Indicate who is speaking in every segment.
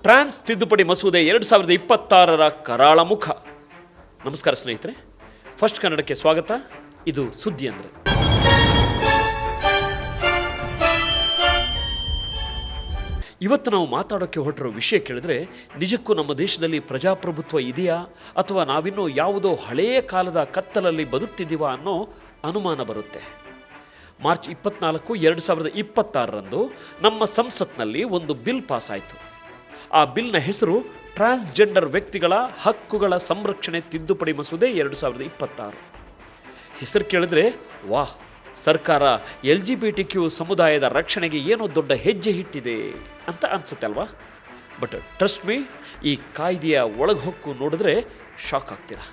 Speaker 1: ಟ್ರಾನ್ಸ್ ತಿದ್ದುಪಡಿ ಮಸೂದೆ 2026 ಕರಾಳ ಮುಖ. ನಮಸ್ಕಾರ ಸ್ನೇಹಿತರೆ, ಫಸ್ಟ್ ಕನ್ನಡಕ್ಕೆ ಸ್ವಾಗತ. ಇದು ಸುದ್ದಿ ಅಂದರೆ. ಇವತ್ತು ನಾವು ಮಾತಾಡೋಕ್ಕೆ ಹೊರಟಿರೋ ವಿಷಯ ಕೇಳಿದ್ರೆ ನಿಜಕ್ಕೂ ನಮ್ಮ ದೇಶದಲ್ಲಿ ಪ್ರಜಾಪ್ರಭುತ್ವ ಇದೆಯಾ ಅಥವಾ ನಾವಿನ್ನೂ ಯಾವುದೋ ಹಳೆಯ ಕಾಲದ ಕತ್ತಲಲ್ಲಿ ಬದುಕ್ತಿದ್ದೀವಾ ಅನ್ನೋ ಅನುಮಾನ ಬರುತ್ತೆ. ಮಾರ್ಚ್ 24, 2026 ನಮ್ಮ ಸಂಸತ್ನಲ್ಲಿ ಒಂದು ಬಿಲ್ ಪಾಸ್ ಆಯಿತು. ಆ ಬಿಲ್ನ ಹೆಸರು ಟ್ರಾನ್ಸ್ಜೆಂಡರ್ ವ್ಯಕ್ತಿಗಳ ಹಕ್ಕುಗಳ ಸಂರಕ್ಷಣೆ ತಿದ್ದುಪಡಿ ಮಸೂದೆ 2026. ಹೆಸರು ಕೇಳಿದ್ರೆ ವಾಹ್, ಸರ್ಕಾರ LGBTQ ಸಮುದಾಯದ ರಕ್ಷಣೆಗೆ ಏನೋ ದೊಡ್ಡ ಹೆಜ್ಜೆ ಇಟ್ಟಿದೆ ಅಂತ ಅನ್ಸುತ್ತೆ ಅಲ್ವಾ? ಬಟ್ ಟ್ರಸ್ಟ್ ಮೀ, ಈ ಕಾಯ್ದೆಯ ಒಳಗೆ ಹೊಕ್ಕು ನೋಡಿದ್ರೆ ಶಾಕ್ ಆಗ್ತೀರಾ.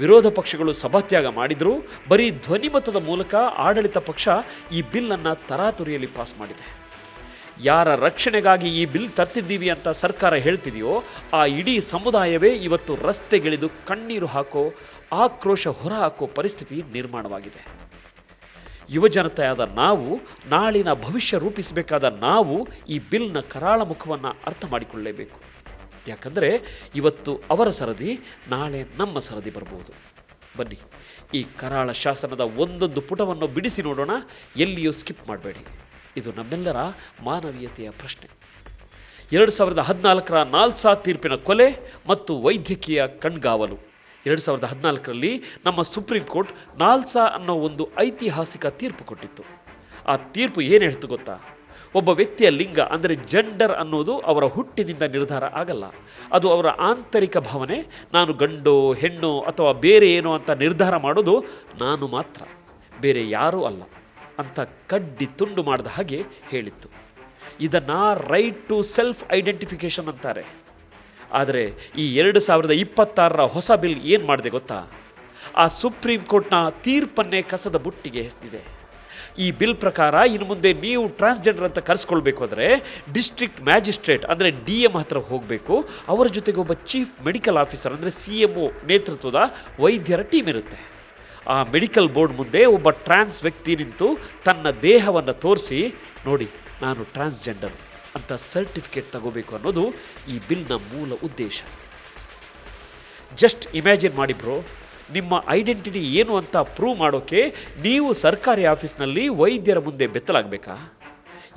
Speaker 1: ವಿರೋಧ ಪಕ್ಷಗಳು ಸಭಾತ್ಯಾಗ ಮಾಡಿದರೂ ಬರೀ ಧ್ವನಿಮತದ ಮೂಲಕ ಆಡಳಿತ ಪಕ್ಷ ಈ ಬಿಲ್ಲನ್ನು ತರಾತುರಿಯಲ್ಲಿ ಪಾಸ್ ಮಾಡಿದೆ. ಯಾರ ರಕ್ಷಣೆಗಾಗಿ ಈ ಬಿಲ್ ತರ್ತಿದ್ದೀವಿ ಅಂತ ಸರ್ಕಾರ ಹೇಳ್ತಿದೆಯೋ ಆ ಇಡೀ ಸಮುದಾಯವೇ ಇವತ್ತು ರಸ್ತೆಗಿಳಿದು ಕಣ್ಣೀರು ಹಾಕೋ, ಆಕ್ರೋಶ ಹೊರಹಾಕೋ ಪರಿಸ್ಥಿತಿ ನಿರ್ಮಾಣವಾಗಿದೆ. ಯುವಜನತೆಯಾದ ನಾವು, ನಾಳಿನ ಭವಿಷ್ಯ ರೂಪಿಸಬೇಕಾದ ನಾವು ಈ ಬಿಲ್ನ ಕರಾಳ ಮುಖವನ್ನು ಅರ್ಥ ಮಾಡಿಕೊಳ್ಳಲೇಬೇಕು. ಯಾಕಂದರೆ ಇವತ್ತು ಅವರ ಸರದಿ, ನಾಳೆ ನಮ್ಮ ಸರದಿ ಬರಬಹುದು. ಬನ್ನಿ, ಈ ಕರಾಳ ಶಾಸನದ ಒಂದೊಂದು ಪುಟವನ್ನು ಬಿಡಿಸಿ ನೋಡೋಣ. ಎಲ್ಲಿಯೂ ಸ್ಕಿಪ್ ಮಾಡಬೇಡಿ. ಇದು ನಮ್ಮೆಲ್ಲರ ಮಾನವೀಯತೆಯ ಪ್ರಶ್ನೆ. 2014 ನಾಲ್ಸಾ ತೀರ್ಪಿನ ಕೊಲೆ ಮತ್ತು ವೈದ್ಯಕೀಯ ಕಣ್ಗಾವಲು. 2014 ನಮ್ಮ ಸುಪ್ರೀಂ ಕೋರ್ಟ್ ನಾಲ್ಸಾ ಅನ್ನೋ ಒಂದು ಐತಿಹಾಸಿಕ ತೀರ್ಪು ಕೊಟ್ಟಿತ್ತು. ಆ ತೀರ್ಪು ಏನು ಹೇಳ್ತು ಗೊತ್ತಾ? ಒಬ್ಬ ವ್ಯಕ್ತಿಯ ಲಿಂಗ ಅಂದರೆ ಜೆಂಡರ್ ಅನ್ನೋದು ಅವರ ಹುಟ್ಟಿನಿಂದ ನಿರ್ಧಾರ ಆಗಲ್ಲ. ಅದು ಅವರ ಆಂತರಿಕ ಭಾವನೆ. ನಾನು ಗಂಡು, ಹೆಣ್ಣು ಅಥವಾ ಬೇರೆ ಏನೋ ಅಂತ ನಿರ್ಧಾರ ಮಾಡೋದು ನಾನು ಮಾತ್ರ, ಬೇರೆ ಯಾರೂ ಅಲ್ಲ ಅಂತ ಕಡ್ಡಿ ತುಂಡು ಮಾಡಿದ ಹಾಗೆ ಹೇಳಿತ್ತು. ಇದನ್ನು ರೈಟ್ ಟು ಸೆಲ್ಫ್ ಐಡೆಂಟಿಫಿಕೇಷನ್ ಅಂತಾರೆ. ಆದರೆ ಈ 2026 ಹೊಸ ಬಿಲ್ ಏನು ಮಾಡಿದೆ ಗೊತ್ತಾ? ಆ ಸುಪ್ರೀಂ ಕೋರ್ಟ್ನ ತೀರ್ಪನ್ನೇ ಕಸದ ಬುಟ್ಟಿಗೆ ಎಸೆದಿದೆ. ಈ ಬಿಲ್ ಪ್ರಕಾರ ಇನ್ನು ಮುಂದೆ ನೀವು ಟ್ರಾನ್ಸ್ಜೆಂಡರ್ ಅಂತ ಕರೆಸ್ಕೊಳ್ಬೇಕು ಅಂದರೆ ಡಿಸ್ಟ್ರಿಕ್ಟ್ ಮ್ಯಾಜಿಸ್ಟ್ರೇಟ್ ಅಂದರೆ DM ಹತ್ರ ಹೋಗಬೇಕು. ಅವರ ಜೊತೆಗೆ ಒಬ್ಬ ಚೀಫ್ ಮೆಡಿಕಲ್ ಆಫೀಸರ್ ಅಂದರೆ CMO ನೇತೃತ್ವದ ವೈದ್ಯರ ಟೀಮ್ ಇರುತ್ತೆ. ಆ ಮೆಡಿಕಲ್ ಬೋರ್ಡ್ ಮುಂದೆ ಒಬ್ಬ ಟ್ರಾನ್ಸ್ ವ್ಯಕ್ತಿ ನಿಂತು ತನ್ನ ದೇಹವನ್ನು ತೋರಿಸಿ, ನೋಡಿ ನಾನು ಟ್ರಾನ್ಸ್ಜೆಂಡರ್ ಅಂತ ಸರ್ಟಿಫಿಕೇಟ್ ತಗೋಬೇಕು ಅನ್ನೋದು ಈ ಬಿಲ್ನ ಮೂಲ ಉದ್ದೇಶ. ಜಸ್ಟ್ ಇಮ್ಯಾಜಿನ್ ಮಾಡಿ ಬ್ರೋ, ನಿಮ್ಮ ಐಡೆಂಟಿಟಿ ಏನು ಅಂತ ಪ್ರೂವ್ ಮಾಡೋಕ್ಕೆ ನೀವು ಸರ್ಕಾರಿ ಆಫೀಸ್ನಲ್ಲಿ ವೈದ್ಯರ ಮುಂದೆ ಬೆತ್ತಲಾಗಬೇಕಾ?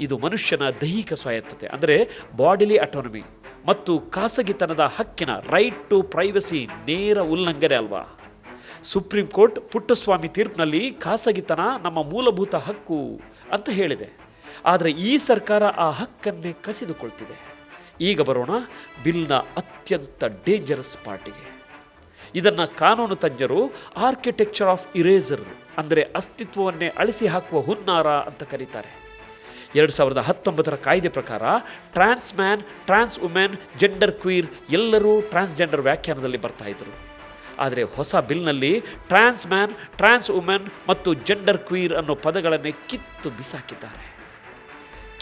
Speaker 1: ಇದು ಮನುಷ್ಯನ ದೈಹಿಕ ಸ್ವಾಯತ್ತತೆ ಅಂದರೆ ಬಾಡಿಲಿ ಅಟಾನಮಿ ಮತ್ತು ಖಾಸಗಿತನದ ಹಕ್ಕಿನ ರೈಟ್ ಟು ಪ್ರೈವಸಿ ನೇರ ಉಲ್ಲಂಘನೆ ಅಲ್ವಾ? ಸುಪ್ರೀಂ ಕೋರ್ಟ್ ಪುಟ್ಟಸ್ವಾಮಿ ತೀರ್ಪಿನಲ್ಲಿ ಖಾಸಗಿತನ ನಮ್ಮ ಮೂಲಭೂತ ಹಕ್ಕು ಅಂತ ಹೇಳಿದೆ. ಆದರೆ ಈ ಸರ್ಕಾರ ಆ ಹಕ್ಕನ್ನೇ ಕಸಿದುಕೊಳ್ತಿದೆ. ಈಗ ಬರೋಣ ಬಿಲ್ನ ಅತ್ಯಂತ ಡೇಂಜರಸ್ ಪಾರ್ಟಿಗೆ. ಇದನ್ನು ಕಾನೂನು ತಜ್ಞರು ಆರ್ಕಿಟೆಕ್ಚರ್ ಆಫ್ ಇರೇಸರ್ ಅಂದರೆ ಅಸ್ತಿತ್ವವನ್ನೇ ಅಳಿಸಿ ಹಾಕುವ ಹುನ್ನಾರ ಅಂತ ಕರೀತಾರೆ. 2019 ಕಾಯ್ದೆ ಪ್ರಕಾರ ಟ್ರಾನ್ಸ್ ಮ್ಯಾನ್, ಟ್ರಾನ್ಸ್ ವುಮೆನ್, ಜೆಂಡರ್ ಕ್ವೀರ್ ಎಲ್ಲರೂ ಟ್ರಾನ್ಸ್ಜೆಂಡರ್ ವ್ಯಾಖ್ಯಾನದಲ್ಲಿ ಬರ್ತಾ ಇದ್ರು. ಆದರೆ ಹೊಸ ಬಿಲ್ನಲ್ಲಿ ಟ್ರಾನ್ಸ್ ಮ್ಯಾನ್, ಟ್ರಾನ್ಸ್ ವುಮೆನ್ ಮತ್ತು ಜೆಂಡರ್ ಕ್ವೀರ್ ಅನ್ನೋ ಪದಗಳನ್ನೇ ಕಿತ್ತು ಬಿಸಾಕಿದ್ದಾರೆ.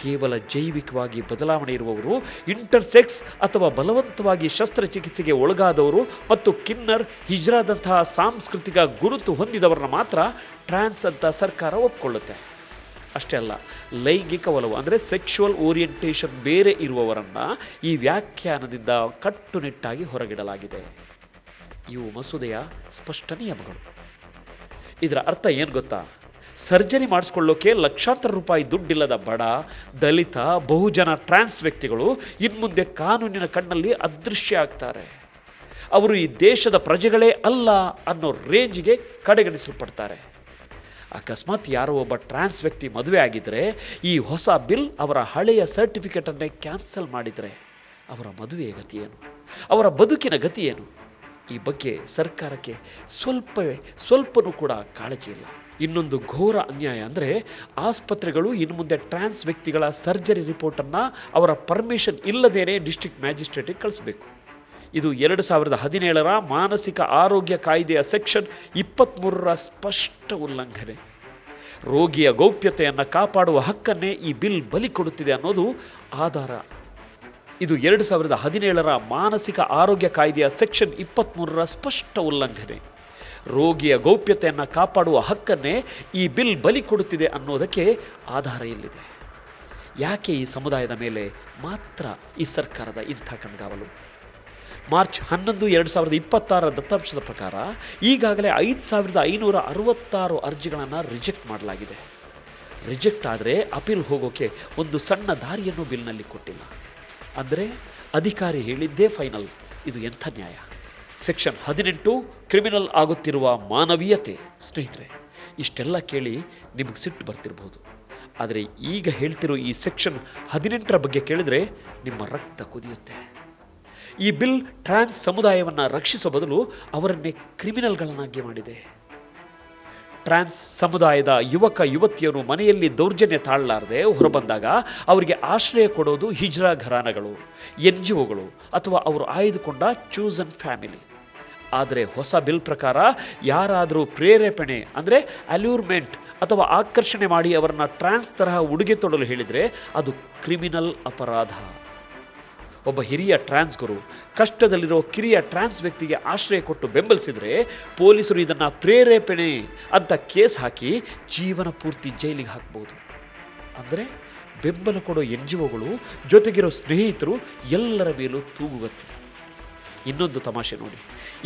Speaker 1: ಕೇವಲ ಜೈವಿಕವಾಗಿ ಬದಲಾವಣೆ ಇರುವವರು, ಇಂಟರ್ಸೆಕ್ಸ್ ಅಥವಾ ಬಲವಂತವಾಗಿ ಶಸ್ತ್ರಚಿಕಿತ್ಸೆಗೆ ಒಳಗಾದವರು ಮತ್ತು ಕಿನ್ನರ್, ಹಿಜ್ರಾದಂತಹ ಸಾಂಸ್ಕೃತಿಕ ಗುರುತು ಹೊಂದಿದವರನ್ನ ಮಾತ್ರ ಟ್ರಾನ್ಸ್ ಅಂತ ಸರ್ಕಾರ ಒಪ್ಪಿಕೊಳ್ಳುತ್ತೆ. ಅಷ್ಟೇ ಅಲ್ಲ, ಲೈಂಗಿಕ ಒಲವು ಅಂದರೆ ಸೆಕ್ಷುವಲ್ ಓರಿಯೆಂಟೇಷನ್ ಬೇರೆ ಇರುವವರನ್ನು ಈ ವ್ಯಾಖ್ಯಾನದಿಂದ ಕಟ್ಟುನಿಟ್ಟಾಗಿ ಹೊರಗಿಡಲಾಗಿದೆ. ಇವು ಮಸೂದೆಯ ಸ್ಪಷ್ಟ ನಿಯಮಗಳು. ಇದರ ಅರ್ಥ ಏನು ಗೊತ್ತಾ? ಸರ್ಜರಿ ಮಾಡಿಸ್ಕೊಳ್ಳೋಕೆ ಲಕ್ಷಾಂತರ ರೂಪಾಯಿ ದುಡ್ಡಿಲ್ಲದ ಬಡ, ದಲಿತ, ಬಹುಜನ ಟ್ರಾನ್ಸ್ ವ್ಯಕ್ತಿಗಳು ಇನ್ಮುಂದೆ ಕಾನೂನಿನ ಕಣ್ಣಲ್ಲಿ ಅದೃಶ್ಯ ಆಗ್ತಾರೆ. ಅವರು ಈ ದೇಶದ ಪ್ರಜೆಗಳೇ ಅಲ್ಲ ಅನ್ನೋ ರೇಂಜಿಗೆ ಕಡೆಗಣಿಸಲ್ಪಡ್ತಾರೆ. ಅಕಸ್ಮಾತ್ ಯಾರೋ ಒಬ್ಬ ಟ್ರಾನ್ಸ್ ವ್ಯಕ್ತಿ ಮದುವೆ ಆಗಿದ್ದರೆ ಈ ಹೊಸ ಬಿಲ್ ಅವರ ಹಳೆಯ ಸರ್ಟಿಫಿಕೇಟನ್ನೇ ಕ್ಯಾನ್ಸಲ್ ಮಾಡಿದರೆ ಅವರ ಮದುವೆಯ ಗತಿ ಏನು? ಅವರ ಬದುಕಿನ ಗತಿ ಏನು? ಈ ಬಗ್ಗೆ ಸರ್ಕಾರಕ್ಕೆ ಸ್ವಲ್ಪನೂ ಕೂಡ ಕಾಳಜಿ ಇಲ್ಲ. ಇನ್ನೊಂದು ಘೋರ ಅನ್ಯಾಯ ಅಂದರೆ ಆಸ್ಪತ್ರೆಗಳು ಇನ್ನು ಮುಂದೆ ಟ್ರಾನ್ಸ್ ವ್ಯಕ್ತಿಗಳ ಸರ್ಜರಿ ರಿಪೋರ್ಟನ್ನು ಅವರ ಪರ್ಮಿಷನ್ ಇಲ್ಲದೇನೆ ಡಿಸ್ಟ್ರಿಕ್ಟ್ ಮ್ಯಾಜಿಸ್ಟ್ರೇಟಿಗೆ ಕಳಿಸಬೇಕು. ಇದು 2017 ಮಾನಸಿಕ ಆರೋಗ್ಯ ಕಾಯ್ದೆಯ ಸೆಕ್ಷನ್ 23 ಸ್ಪಷ್ಟ ಉಲ್ಲಂಘನೆ. ರೋಗಿಯ ಗೌಪ್ಯತೆಯನ್ನು ಕಾಪಾಡುವ ಹಕ್ಕನ್ನೇ ಈ ಬಿಲ್ ಬಲಿ ಕೊಡುತ್ತಿದೆ ಅನ್ನೋದು ಆಧಾರ. ಇದು 2017 ಮಾನಸಿಕ ಆರೋಗ್ಯ ಕಾಯ್ದೆಯ ಸೆಕ್ಷನ್ 23 ಸ್ಪಷ್ಟ ಉಲ್ಲಂಘನೆ. ರೋಗಿಯ ಗೌಪ್ಯತೆಯನ್ನು ಕಾಪಾಡುವ ಹಕ್ಕನ್ನೇ ಈ ಬಿಲ್ ಬಲಿ ಕೊಡುತ್ತಿದೆ ಅನ್ನೋದಕ್ಕೆ ಆಧಾರ ಎಲ್ಲಿದೆ? ಯಾಕೆ ಈ ಸಮುದಾಯದ ಮೇಲೆ ಮಾತ್ರ ಈ ಸರ್ಕಾರದ ಇಂಥ ಕಣ್ಗಾವಲು? ಮಾರ್ಚ್ 11, 2026 ದತ್ತಾಂಶದ ಪ್ರಕಾರ ಈಗಾಗಲೇ 5566 ಅರ್ಜಿಗಳನ್ನು ರಿಜೆಕ್ಟ್ ಮಾಡಲಾಗಿದೆ. ರಿಜೆಕ್ಟ್ ಆದರೆ ಅಪೀಲ್ ಹೋಗೋಕ್ಕೆ ಒಂದು ಸಣ್ಣ ದಾರಿಯನ್ನು ಬಿಲ್ನಲ್ಲಿ ಕೊಟ್ಟಿಲ್ಲ. ಅಂದರೆ ಅಧಿಕಾರಿ ಹೇಳಿದ್ದೇ ಫೈನಲ್. ಇದು ಎಂಥ ನ್ಯಾಯ? ಸೆಕ್ಷನ್ 18 ಕ್ರಿಮಿನಲ್ ಆಗುತ್ತಿರುವ ಮಾನವೀಯತೆ. ಸ್ನೇಹಿತರೆ, ಇಷ್ಟೆಲ್ಲ ಕೇಳಿ ನಿಮಗೆ ಸಿಟ್ಟು ಬರ್ತಿರ್ಬೋದು. ಆದರೆ ಈಗ ಹೇಳ್ತಿರೋ ಈ ಸೆಕ್ಷನ್ 18ರ ಬಗ್ಗೆ ಕೇಳಿದರೆ ನಿಮ್ಮ ರಕ್ತ ಕುದಿಯುತ್ತೆ. ಈ ಬಿಲ್ ಟ್ರಾನ್ಸ್ ಸಮುದಾಯವನ್ನು ರಕ್ಷಿಸೋ ಬದಲು ಅವರನ್ನೇ ಕ್ರಿಮಿನಲ್ಗಳನ್ನಾಗಿ ಮಾಡಿದೆ. ಟ್ರಾನ್ಸ್ ಸಮುದಾಯದ ಯುವಕ ಯುವತಿಯರು ಮನೆಯಲ್ಲಿ ದೌರ್ಜನ್ಯ ತಾಳಲಾರದೆ ಹೊರಬಂದಾಗ ಅವರಿಗೆ ಆಶ್ರಯ ಕೊಡೋದು ಹಿಜ್ರಾ ಘರಾನಗಳು, NGOಗಳು ಅಥವಾ ಅವರು ಆಯ್ದುಕೊಂಡ ಚೂಸನ್ ಫ್ಯಾಮಿಲಿ. ಆದರೆ ಹೊಸ ಬಿಲ್ ಪ್ರಕಾರ ಯಾರಾದರೂ ಪ್ರೇರೇಪಣೆ ಅಂದರೆ ಅಲ್ಯೂರ್ಮೆಂಟ್ ಅಥವಾ ಆಕರ್ಷಣೆ ಮಾಡಿ ಅವರನ್ನು ಟ್ರಾನ್ಸ್ ತರಹ ಉಡುಗೆ ತೊಡಲು ಹೇಳಿದರೆ ಅದು ಕ್ರಿಮಿನಲ್ ಅಪರಾಧ. ಒಬ್ಬ ಹಿರಿಯ ಟ್ರಾನ್ಸ್ ಗುರು ಕಷ್ಟದಲ್ಲಿರೋ ಕಿರಿಯ ಟ್ರಾನ್ಸ್ ವ್ಯಕ್ತಿಗೆ ಆಶ್ರಯ ಕೊಟ್ಟು ಬೆಂಬಲಿಸಿದರೆ ಪೊಲೀಸರು ಇದನ್ನು ಪ್ರೇರೇಪಣೆ ಅಂತ ಕೇಸ್ ಹಾಕಿ ಜೀವನ ಪೂರ್ತಿ ಜೈಲಿಗೆ ಹಾಕ್ಬೋದು. ಅಂದರೆ ಬೆಂಬಲ ಕೊಡೋ NGOಗಳು ಜೊತೆಗಿರೋ ಸ್ನೇಹಿತರು ಎಲ್ಲರ ಮೇಲೂ ತೂಗುಗತ್ತಿ. ಇನ್ನೊಂದು ತಮಾಷೆ ನೋಡಿ,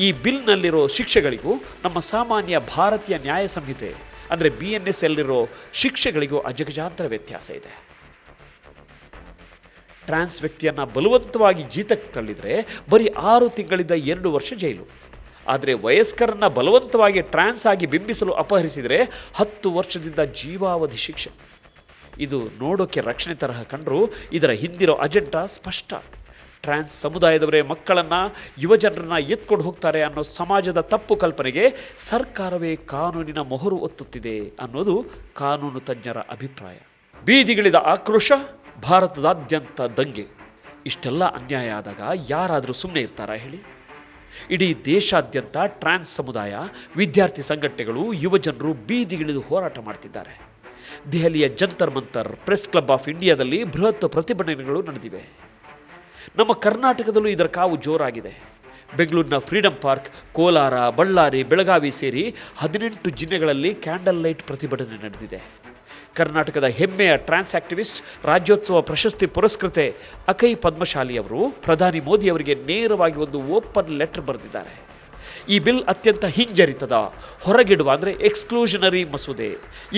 Speaker 1: ಈ ಬಿಲ್ನಲ್ಲಿರೋ ಶಿಕ್ಷೆಗಳಿಗೂ ನಮ್ಮ ಸಾಮಾನ್ಯ ಭಾರತೀಯ ನ್ಯಾಯ ಸಂಹಿತೆ ಅಂದರೆ BNS ಯಲ್ಲಿರೋ ಶಿಕ್ಷೆಗಳಿಗೂ ಅಜಗಜಾಂತರ ವ್ಯತ್ಯಾಸ ಇದೆ. ಟ್ರಾನ್ಸ್ ವ್ಯಕ್ತಿಯನ್ನು ಬಲವಂತವಾಗಿ ಜೀತಕ್ಕೆ ತಳ್ಳಿದರೆ ಬರೀ 6 ತಿಂಗಳಿಂದ 2 ವರ್ಷ ಜೈಲು. ಆದರೆ ವಯಸ್ಕರನ್ನು ಬಲವಂತವಾಗಿ ಟ್ರಾನ್ಸ್ ಆಗಿ ಬಿಂಬಿಸಲು ಅಪಹರಿಸಿದರೆ 10 ವರ್ಷದಿಂದ ಜೀವಾವಧಿ ಶಿಕ್ಷೆ. ಇದು ನೋಡೋಕ್ಕೆ ರಕ್ಷಣೆ ತರಹ ಕಂಡರೂ ಇದರ ಹಿಂದಿರೋ ಅಜೆಂಡಾ ಸ್ಪಷ್ಟ. ಟ್ರಾನ್ಸ್ ಸಮುದಾಯದವರೇ ಮಕ್ಕಳನ್ನು, ಯುವಜನರನ್ನು ಎತ್ಕೊಂಡು ಹೋಗ್ತಾರೆ ಅನ್ನೋ ಸಮಾಜದ ತಪ್ಪು ಕಲ್ಪನೆಗೆ ಸರ್ಕಾರವೇ ಕಾನೂನಿನ ಮೊಹರು ಒತ್ತುತ್ತಿದೆ ಅನ್ನೋದು ಕಾನೂನು ತಜ್ಞರ ಅಭಿಪ್ರಾಯ. ಬೀದಿಗಿಳಿದ ಆಕ್ರೋಶ, ಭಾರತದಾದ್ಯಂತ ದಂಗೆ. ಇಷ್ಟೆಲ್ಲ ಅನ್ಯಾಯ ಆದಾಗ ಯಾರಾದರೂ ಸುಮ್ಮನೆ ಇರ್ತಾರಾ ಹೇಳಿ? ಇಡೀ ದೇಶಾದ್ಯಂತ ಟ್ರಾನ್ಸ್ ಸಮುದಾಯ, ವಿದ್ಯಾರ್ಥಿ ಸಂಘಟನೆಗಳು, ಯುವಜನರು ಬೀದಿಗಿಳಿದು ಹೋರಾಟ ಮಾಡ್ತಿದ್ದಾರೆ. ದೆಹಲಿಯ Jantar Mantar, press club of ಇಂಡಿಯಾದಲ್ಲಿ ಬೃಹತ್ ಪ್ರತಿಭಟನೆಗಳು ನಡೆದಿವೆ. ನಮ್ಮ ಕರ್ನಾಟಕದಲ್ಲೂ ಇದರ ಕಾವು ಜೋರಾಗಿದೆ. ಬೆಂಗಳೂರಿನ ಫ್ರೀಡಂ ಪಾರ್ಕ್, ಕೋಲಾರ, ಬಳ್ಳಾರಿ, ಬೆಳಗಾವಿ ಸೇರಿ 18 ಜಿಲ್ಲೆಗಳಲ್ಲಿ ಕ್ಯಾಂಡಲ್ ಲೈಟ್ ಪ್ರತಿಭಟನೆ ನಡೆದಿದೆ. ಕರ್ನಾಟಕದ ಹೆಮ್ಮೆಯ ಟ್ರಾನ್ಸ್ ಆಕ್ಟಿವಿಸ್ಟ್, ರಾಜ್ಯೋತ್ಸವ ಪ್ರಶಸ್ತಿ ಪುರಸ್ಕೃತೆ ಅಕೈ ಪದ್ಮಶಾಲಿ ಅವರು ಪ್ರಧಾನಿ ಮೋದಿ ಅವರಿಗೆ ನೇರವಾಗಿ ಒಂದು ಓಪನ್ ಲೆಟರ್ ಬರೆದಿದ್ದಾರೆ. ಈ ಬಿಲ್ ಅತ್ಯಂತ ಹಿಂಜರಿತದ, ಹೊರಗಿಡುವ ಅಂದರೆ ಎಕ್ಸ್ಕ್ಲೂಷನರಿ ಮಸೂದೆ.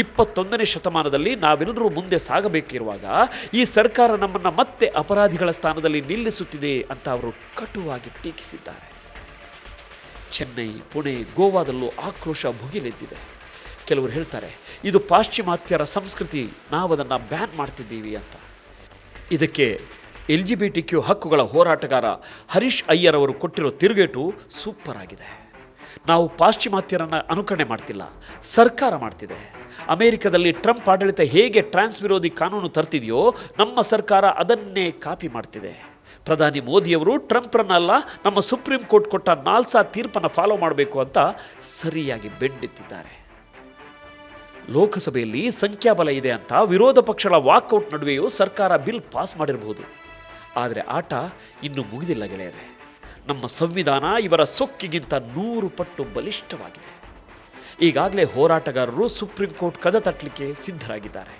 Speaker 1: 21ನೇ ಶತಮಾನದಲ್ಲಿ ನಾವೆಲ್ಲರೂ ಮುಂದೆ ಸಾಗಬೇಕಿರುವಾಗ ಈ ಸರ್ಕಾರ ನಮ್ಮನ್ನು ಮತ್ತೆ ಅಪರಾಧಿಗಳ ಸ್ಥಾನದಲ್ಲಿ ನಿಲ್ಲಿಸುತ್ತಿದೆ ಅಂತ ಅವರು ಕಟುವಾಗಿ ಟೀಕಿಸಿದ್ದಾರೆ. ಚೆನ್ನೈ, ಪುಣೆ, ಗೋವಾದಲ್ಲೂ ಆಕ್ರೋಶ ಭುಗಿಲೆದ್ದಿದೆ. ಕೆಲವರು ಹೇಳ್ತಾರೆ ಇದು ಪಾಶ್ಚಿಮಾತ್ಯರ ಸಂಸ್ಕೃತಿ, ನಾವದನ್ನು ಬ್ಯಾನ್ ಮಾಡ್ತಿದ್ದೀವಿ ಅಂತ. ಇದಕ್ಕೆ LGBTQ ಹಕ್ಕುಗಳ ಹೋರಾಟಗಾರ ಹರೀಶ್ ಅಯ್ಯರ್ ಅವರು ಕೊಟ್ಟಿರೋ ತಿರುಗೇಟು ಸೂಪರ್ ಆಗಿದೆ. ನಾವು ಪಾಶ್ಚಿಮಾತ್ಯರನ್ನು ಅನುಕರಣೆ ಮಾಡ್ತಿಲ್ಲ, ಸರ್ಕಾರ ಮಾಡ್ತಿದೆ. ಅಮೆರಿಕದಲ್ಲಿ ಟ್ರಂಪ್ ಆಡಳಿತ ಹೇಗೆ ಟ್ರಾನ್ಸ್ ವಿರೋಧಿ ಕಾನೂನು ತರ್ತಿದೆಯೋ ನಮ್ಮ ಸರ್ಕಾರ ಅದನ್ನೇ ಕಾಪಿ ಮಾಡ್ತಿದೆ. ಪ್ರಧಾನಿ ಮೋದಿಯವರು ಟ್ರಂಪ್ರನ್ನಲ್ಲ, ನಮ್ಮ ಸುಪ್ರೀಂ ಕೋರ್ಟ್ ಕೊಟ್ಟ ನಾಲ್ಸಾ ತೀರ್ಪನ್ನು ಫಾಲೋ ಮಾಡಬೇಕು ಅಂತ ಸರಿಯಾಗಿ ಬೆಂಡೆತ್ತಿದ್ದಾರೆ. ಲೋಕಸಭೆಯಲ್ಲಿ ಸಂಖ್ಯಾಬಲ ಇದೆ ಅಂತ ವಿರೋಧ ಪಕ್ಷಗಳ ವಾಕೌಟ್ ನಡುವೆಯೂ ಸರ್ಕಾರ ಬಿಲ್ ಪಾಸ್ ಮಾಡಿರಬಹುದು. ಆದರೆ ಆಟ ಇನ್ನೂ ಮುಗಿದಿಲ್ಲ ಗೆಳೆಯರೆ. ನಮ್ಮ ಸಂವಿಧಾನ ಇವರ ಸೊಕ್ಕಿಗಿಂತ 100 ಪಟ್ಟು ಬಲಿಷ್ಠವಾಗಿದೆ. ಈಗಾಗಲೇ ಹೋರಾಟಗಾರರು ಸುಪ್ರೀಂ ಕೋರ್ಟ್ ಕದ ತಟ್ಟಲಿಕ್ಕೆ ಸಿದ್ಧರಾಗಿದ್ದಾರೆ.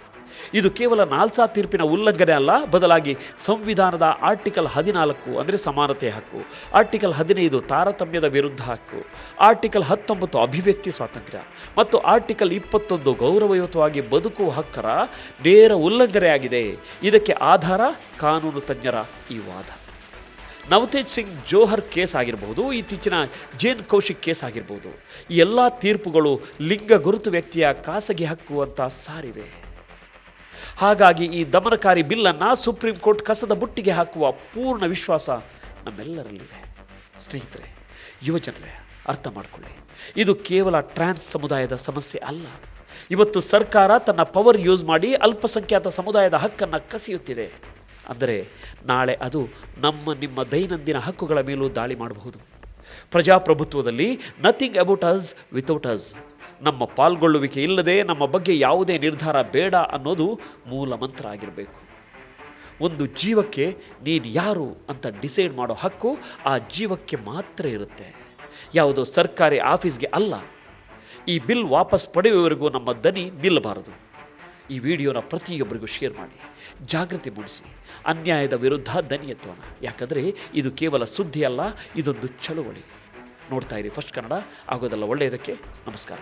Speaker 1: ಇದು ಕೇವಲ ನಾಲ್ಸಾ ತೀರ್ಪಿನ ಉಲ್ಲಂಘನೆ ಅಲ್ಲ, ಬದಲಾಗಿ ಸಂವಿಧಾನದ ಆರ್ಟಿಕಲ್ 14 ಅಂದರೆ ಸಮಾನತೆ ಹಕ್ಕು, ಆರ್ಟಿಕಲ್ 15 ತಾರತಮ್ಯದ ವಿರುದ್ಧ ಹಕ್ಕು, ಆರ್ಟಿಕಲ್ 19 ಅಭಿವ್ಯಕ್ತಿ ಸ್ವಾತಂತ್ರ್ಯ ಮತ್ತು ಆರ್ಟಿಕಲ್ 21 ಗೌರವಯುತವಾಗಿ ಬದುಕುವ ಹಕ್ಕರ ನೇರ ಉಲ್ಲಂಘನೆಯಾಗಿದೆ. ಇದಕ್ಕೆ ಆಧಾರ ಕಾನೂನು ತಜ್ಞರ ಈ ವಾದ. ನವತೇಜ್ ಸಿಂಗ್ ಜೋಹರ್ ಕೇಸ್ ಆಗಿರಬಹುದು, ಇತ್ತೀಚಿನ ಜೇನ್ ಕೌಶಿಕ್ ಕೇಸ್ ಆಗಿರಬಹುದು, ಈ ಎಲ್ಲ ತೀರ್ಪುಗಳು ಲಿಂಗ ಗುರುತು ವ್ಯಕ್ತಿಯ ಖಾಸಗಿ ಹಕ್ಕು ಅಂತ ಸಾರಿವೆ. ಹಾಗಾಗಿ ಈ ದಮನಕಾರಿ ಬಿಲ್ಲನ್ನು ಸುಪ್ರೀಂ ಕೋರ್ಟ್ ಕಸದ ಬುಟ್ಟಿಗೆ ಹಾಕುವ ಪೂರ್ಣ ವಿಶ್ವಾಸ ನಮ್ಮೆಲ್ಲರಲ್ಲಿದೆ. ಸ್ನೇಹಿತರೆ, ಯುವಜನರೇ, ಅರ್ಥ ಮಾಡಿಕೊಳ್ಳಿ, ಇದು ಕೇವಲ ಟ್ರಾನ್ಸ್ ಸಮುದಾಯದ ಸಮಸ್ಯೆ ಅಲ್ಲ. ಇವತ್ತು ಸರ್ಕಾರ ತನ್ನ ಪವರ್ ಯೂಸ್ ಮಾಡಿ ಅಲ್ಪಸಂಖ್ಯಾತ ಸಮುದಾಯದ ಹಕ್ಕನ್ನು ಕಸಿಯುತ್ತಿದೆ. ಅಂದರೆ ನಾಳೆ ಅದು ನಿಮ್ಮ ದೈನಂದಿನ ಹಕ್ಕುಗಳ ಮೇಲೂ ದಾಳಿ ಮಾಡಬಹುದು. ಪ್ರಜಾಪ್ರಭುತ್ವದಲ್ಲಿ nothing about us without us. ನಮ್ಮ ಪಾಲ್ಗೊಳ್ಳುವಿಕೆ ಇಲ್ಲದೆ ನಮ್ಮ ಬಗ್ಗೆ ಯಾವುದೇ ನಿರ್ಧಾರ ಬೇಡ ಅನ್ನೋದು ಮೂಲ ಮಂತ್ರ ಆಗಿರಬೇಕು. ಒಂದು ಜೀವಕ್ಕೆ ನೀನು ಯಾರು ಅಂತ ಡಿಸೈಡ್ ಮಾಡೋ ಹಕ್ಕು ಆ ಜೀವಕ್ಕೆ ಮಾತ್ರ ಇರುತ್ತೆ, ಯಾವುದೋ ಸರ್ಕಾರಿ ಆಫೀಸ್ಗೆ ಅಲ್ಲ. ಈ ಬಿಲ್ ವಾಪಸ್ ಪಡೆಯುವವರೆಗೂ ನಮ್ಮ ದನಿ ನಿಲ್ಲಬಾರದು. ಈ ವಿಡಿಯೋನ ಪ್ರತಿಯೊಬ್ಬರಿಗೂ ಶೇರ್ ಮಾಡಿ. ಜಾಗೃತಿ ಮೂಡಿಸಿ ಅನ್ಯಾಯದ ವಿರುದ್ಧ ದನಿ ಎತ್ತೋಣ. ಯಾಕಂದರೆ ಇದು ಕೇವಲ ಸುದ್ದಿ ಅಲ್ಲ, ಇದೊಂದು ಚಳುವಳಿ. ನೋಡ್ತಾ ಇರಿ ಫಸ್ಟ್ ಕನ್ನಡ. ಆಗೋದಲ್ಲ ಒಳ್ಳೆಯದಕ್ಕೆ. ನಮಸ್ಕಾರ.